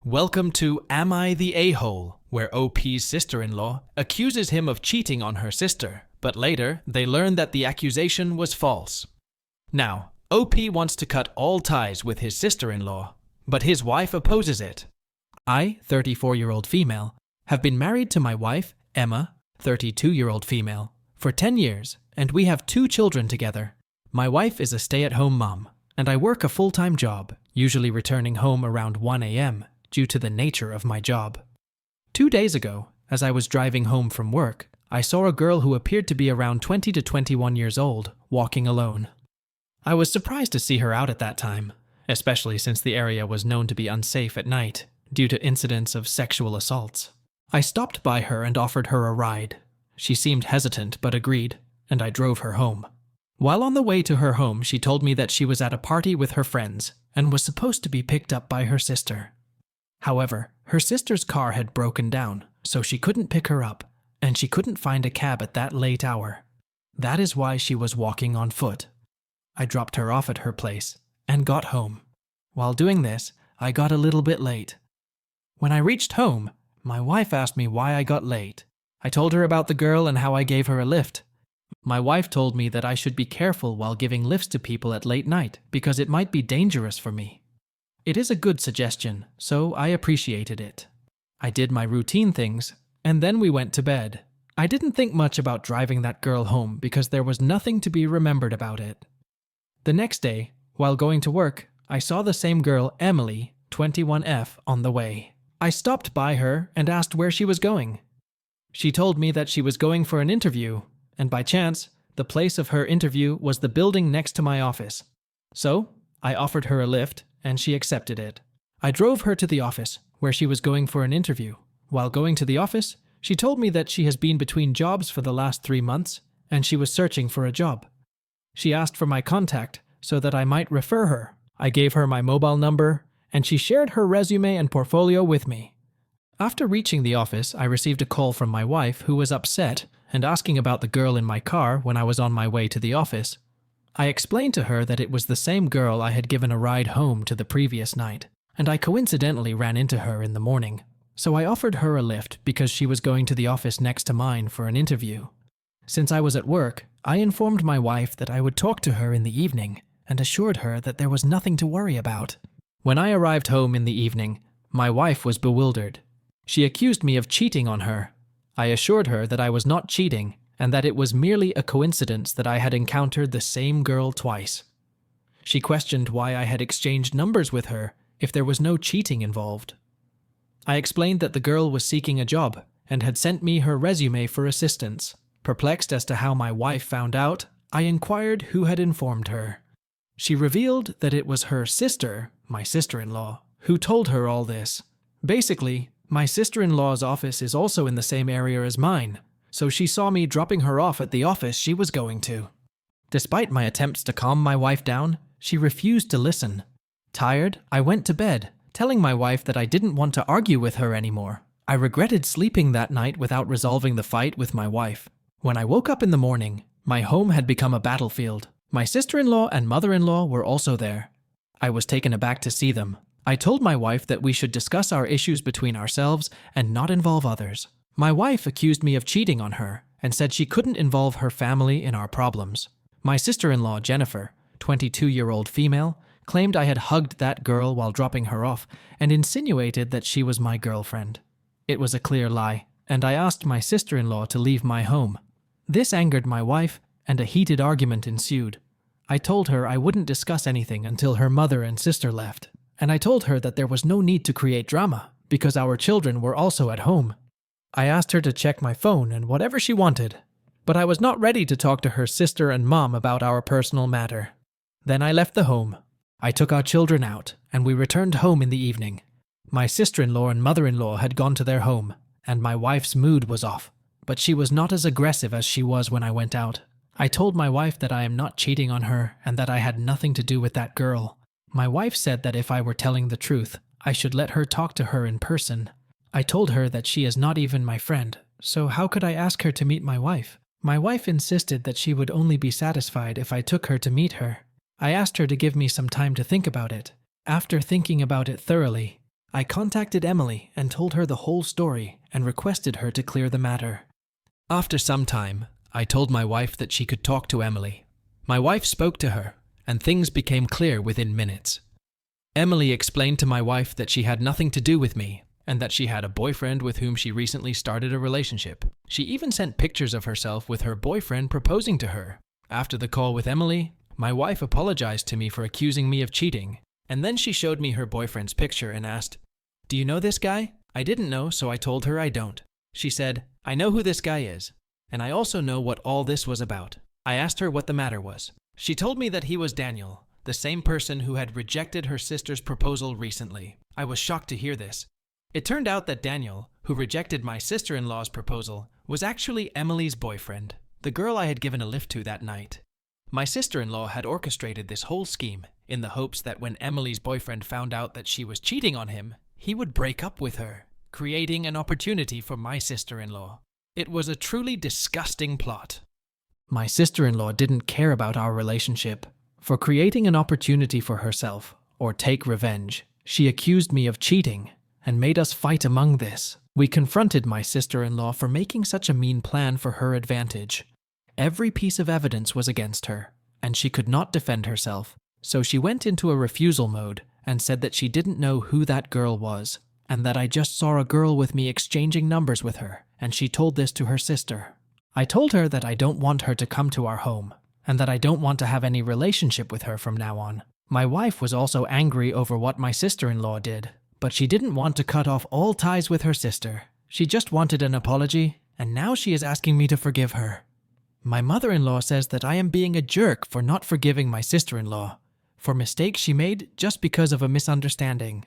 Welcome to Am I the A-hole, where OP's sister-in-law accuses him of cheating on her sister, but later they learn that the accusation was false. Now, OP wants to cut all ties with his sister-in-law, but his wife opposes it. I, 34-year-old female, have been married to my wife, Emma, 32-year-old female, for 10 years, and we have 2 children together. My wife is a stay-at-home mom, and I work a full-time job, usually returning home around 1 a.m. due to the nature of my job. 2 days ago, as I was driving home from work, I saw a girl who appeared to be around 20 to 21 years old, walking alone. I was surprised to see her out at that time, especially since the area was known to be unsafe at night, due to incidents of sexual assaults. I stopped by her and offered her a ride. She seemed hesitant but agreed, and I drove her home. While on the way to her home, she told me that she was at a party with her friends and was supposed to be picked up by her sister. However, her sister's car had broken down, so she couldn't pick her up, and she couldn't find a cab at that late hour. That is why she was walking on foot. I dropped her off at her place and got home. While doing this, I got a little bit late. When I reached home, my wife asked me why I got late. I told her about the girl and how I gave her a lift. My wife told me that I should be careful while giving lifts to people at late night because it might be dangerous for me. It is a good suggestion, so I appreciated it. I did my routine things, and then we went to bed. I didn't think much about driving that girl home because there was nothing to be remembered about it. The next day, while going to work, I saw the same girl, Emily, 21F, on the way. I stopped by her and asked where she was going. She told me that she was going for an interview, and by chance, the place of her interview was the building next to my office. So, I offered her a lift, and she accepted it. I drove her to the office, where she was going for an interview. While going to the office, she told me that she has been between jobs for the last 3 months, and she was searching for a job. She asked for my contact so that I might refer her. I gave her my mobile number, and she shared her resume and portfolio with me. After reaching the office, I received a call from my wife who was upset and asking about the girl in my car when I was on my way to the office. I explained to her that it was the same girl I had given a ride home to the previous night, and I coincidentally ran into her in the morning. So I offered her a lift because she was going to the office next to mine for an interview. Since I was at work, I informed my wife that I would talk to her in the evening and assured her that there was nothing to worry about. When I arrived home in the evening, my wife was bewildered. She accused me of cheating on her. I assured her that I was not cheating and that it was merely a coincidence that I had encountered the same girl twice. She questioned why I had exchanged numbers with her if there was no cheating involved. I explained that the girl was seeking a job and had sent me her resume for assistance. Perplexed as to how my wife found out, I inquired who had informed her. She revealed that it was her sister, my sister-in-law, who told her all this. Basically, my sister-in-law's office is also in the same area as mine, so she saw me dropping her off at the office she was going to. Despite my attempts to calm my wife down, she refused to listen. Tired, I went to bed, telling my wife that I didn't want to argue with her anymore. I regretted sleeping that night without resolving the fight with my wife. When I woke up in the morning, my home had become a battlefield. My sister-in-law and mother-in-law were also there. I was taken aback to see them. I told my wife that we should discuss our issues between ourselves and not involve others. My wife accused me of cheating on her and said she couldn't involve her family in our problems. My sister-in-law, Jennifer, 22-year-old female, claimed I had hugged that girl while dropping her off and insinuated that she was my girlfriend. It was a clear lie, and I asked my sister-in-law to leave my home. This angered my wife, and a heated argument ensued. I told her I wouldn't discuss anything until her mother and sister left, and I told her that there was no need to create drama because our children were also at home. I asked her to check my phone and whatever she wanted, but I was not ready to talk to her sister and mom about our personal matter. Then I left the home. I took our children out, and we returned home in the evening. My sister-in-law and mother-in-law had gone to their home, and my wife's mood was off, but she was not as aggressive as she was when I went out. I told my wife that I am not cheating on her and that I had nothing to do with that girl. My wife said that if I were telling the truth, I should let her talk to her in person. I told her that she is not even my friend, so how could I ask her to meet my wife? My wife insisted that she would only be satisfied if I took her to meet her. I asked her to give me some time to think about it. After thinking about it thoroughly, I contacted Emily and told her the whole story and requested her to clear the matter. After some time, I told my wife that she could talk to Emily. My wife spoke to her, and things became clear within minutes. Emily explained to my wife that she had nothing to do with me, and that she had a boyfriend with whom she recently started a relationship. She even sent pictures of herself with her boyfriend proposing to her. After the call with Emily, my wife apologized to me for accusing me of cheating, and then she showed me her boyfriend's picture and asked, "Do you know this guy?" I didn't know, so I told her I don't. She said, "I know who this guy is, and I also know what all this was about." I asked her what the matter was. She told me that he was Daniel, the same person who had rejected her sister's proposal recently. I was shocked to hear this. It turned out that Daniel, who rejected my sister-in-law's proposal, was actually Emily's boyfriend, the girl I had given a lift to that night. My sister-in-law had orchestrated this whole scheme in the hopes that when Emily's boyfriend found out that she was cheating on him, he would break up with her, creating an opportunity for my sister-in-law. It was a truly disgusting plot. My sister-in-law didn't care about our relationship. For creating an opportunity for herself, or take revenge, she accused me of cheating and made us fight among this. We confronted my sister-in-law for making such a mean plan for her advantage. Every piece of evidence was against her, and she could not defend herself, so she went into a refusal mode and said that she didn't know who that girl was, and that I just saw a girl with me exchanging numbers with her, and she told this to her sister. I told her that I don't want her to come to our home, and that I don't want to have any relationship with her from now on. My wife was also angry over what my sister-in-law did, but she didn't want to cut off all ties with her sister. She just wanted an apology, and now she is asking me to forgive her. My mother-in-law says that I am being a jerk for not forgiving my sister-in-law, for mistakes she made just because of a misunderstanding.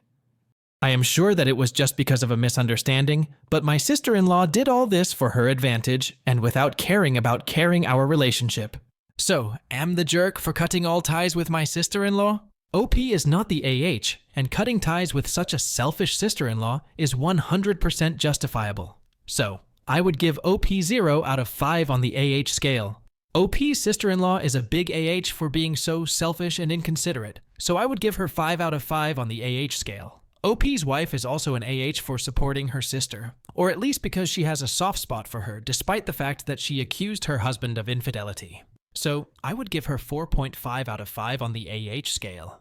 I am sure that it was just because of a misunderstanding, but my sister-in-law did all this for her advantage and without caring about our relationship. So, am the jerk for cutting all ties with my sister-in-law? OP is not the AH, and cutting ties with such a selfish sister-in-law is 100% justifiable. So, I would give OP 0 out of 5 on the AH scale. OP's sister-in-law is a big AH for being so selfish and inconsiderate, so I would give her 5 out of 5 on the AH scale. OP's wife is also an AH for supporting her sister, or at least because she has a soft spot for her despite the fact that she accused her husband of infidelity. So, I would give her 4.5 out of 5 on the AH scale.